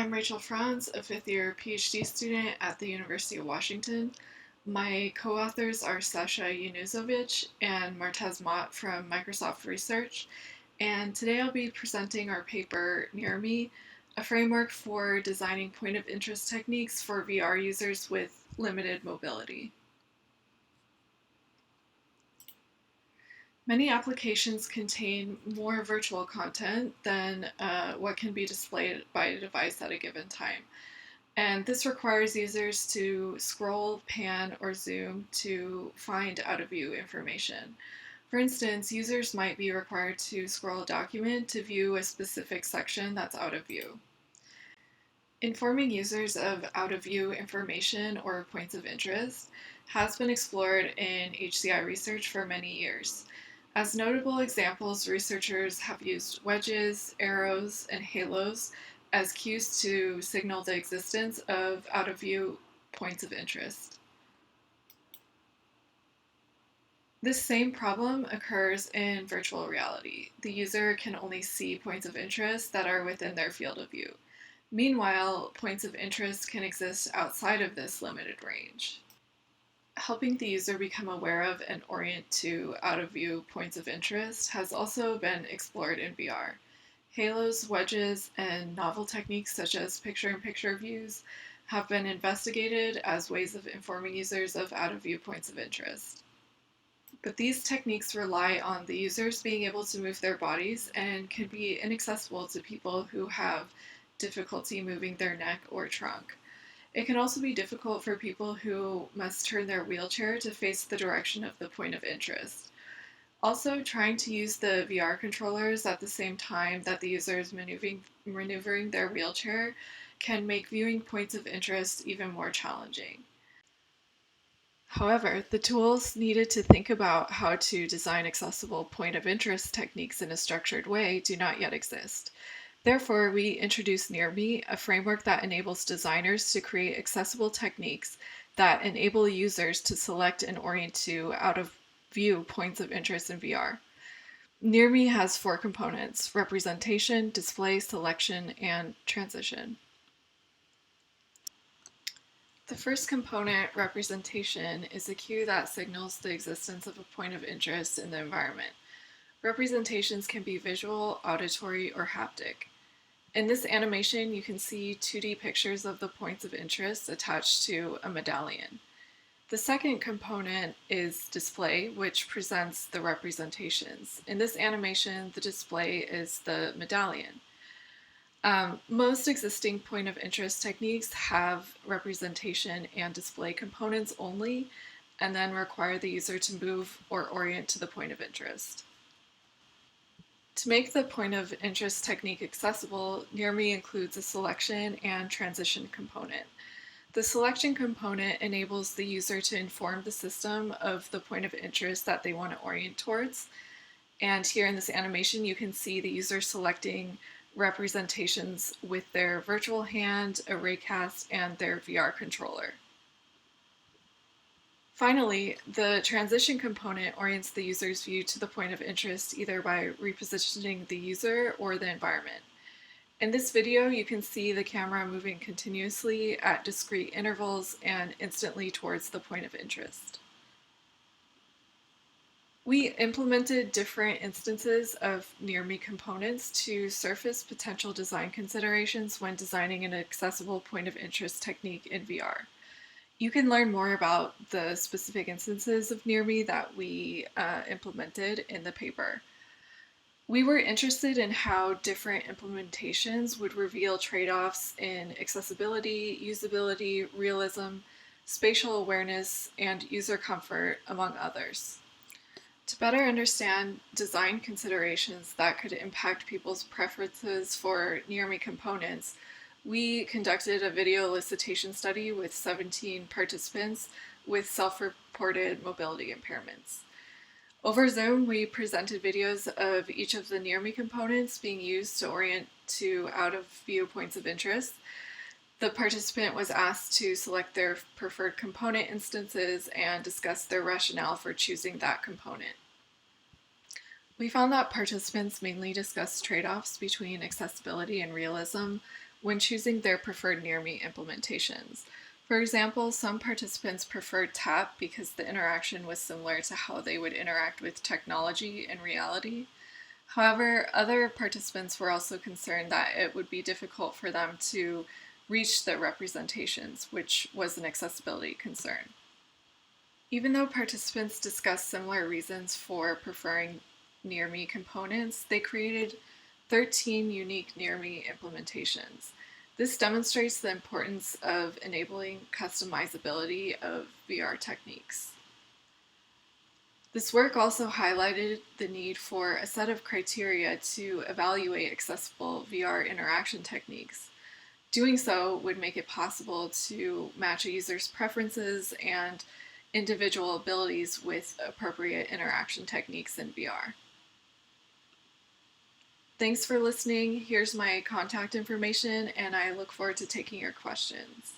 I'm Rachel Franz, a fifth year PhD student at the University of Washington. My co-authors are Sasa Junuzovic and Martez Mott from Microsoft Research, and today I'll be presenting our paper Nearmi, a framework for designing point of interest techniques for VR users with limited mobility. Many applications contain more virtual content than what can be displayed by a device at a given time. And this requires users to scroll, pan, or zoom to find out-of-view information. For instance, users might be required to scroll a document to view a specific section that's out of view. Informing users of out-of-view information or points of interest has been explored in HCI research for many years. As notable examples, researchers have used wedges, arrows, and halos as cues to signal the existence of out-of-view points of interest. This same problem occurs in virtual reality. The user can only see points of interest that are within their field of view. Meanwhile, points of interest can exist outside of this limited range. Helping the user become aware of and orient to out-of-view points of interest has also been explored in VR. Halos, wedges, and novel techniques such as picture-in-picture views have been investigated as ways of informing users of out-of-view points of interest. But these techniques rely on the users being able to move their bodies and can be inaccessible to people who have difficulty moving their neck or trunk. It can also be difficult for people who must turn their wheelchair to face the direction of the point of interest. Also, trying to use the VR controllers at the same time that the user is maneuvering their wheelchair can make viewing points of interest even more challenging. However, the tools needed to think about how to design accessible point of interest techniques in a structured way do not yet exist. Therefore, we introduced Nearmi, a framework that enables designers to create accessible techniques that enable users to select and orient to out-of-view points of interest in VR. Nearmi has 4 components: representation, display, selection, and transition. The first component, representation, is a cue that signals the existence of a point of interest in the environment. Representations can be visual, auditory, or haptic. In this animation, you can see 2D pictures of the points of interest attached to a medallion. The second component is display, which presents the representations. In this animation, the display is the medallion. Most existing point of interest techniques have representation and display components only, and then require the user to move or orient to the point of interest. To make the point of interest technique accessible, Nearmi includes a selection and transition component. The selection component enables the user to inform the system of the point of interest that they want to orient towards. And here in this animation, you can see the user selecting representations with their virtual hand, a raycast, and their VR controller. Finally, the transition component orients the user's view to the point of interest either by repositioning the user or the environment. In this video, you can see the camera moving continuously at discrete intervals and instantly towards the point of interest. We implemented different instances of Nearmi components to surface potential design considerations when designing an accessible point of interest technique in VR. You can learn more about the specific instances of Nearmi that we implemented in the paper. We were interested in how different implementations would reveal trade-offs in accessibility, usability, realism, spatial awareness, and user comfort, among others. To better understand design considerations that could impact people's preferences for Nearmi components, we conducted a video elicitation study with 17 participants with self-reported mobility impairments. Over Zoom, we presented videos of each of the Nearmi components being used to orient to out-of-view points of interest. The participant was asked to select their preferred component instances and discuss their rationale for choosing that component. We found that participants mainly discussed trade-offs between accessibility and realism, when choosing their preferred Nearmi implementations. For example, some participants preferred tap because the interaction was similar to how they would interact with technology in reality. However, other participants were also concerned that it would be difficult for them to reach the representations, which was an accessibility concern. Even though participants discussed similar reasons for preferring Nearmi components, they created 13 unique Nearmi implementations. This demonstrates the importance of enabling customizability of VR techniques. This work also highlighted the need for a set of criteria to evaluate accessible VR interaction techniques. Doing so would make it possible to match a user's preferences and individual abilities with appropriate interaction techniques in VR. Thanks for listening. Here's my contact information, and I look forward to taking your questions.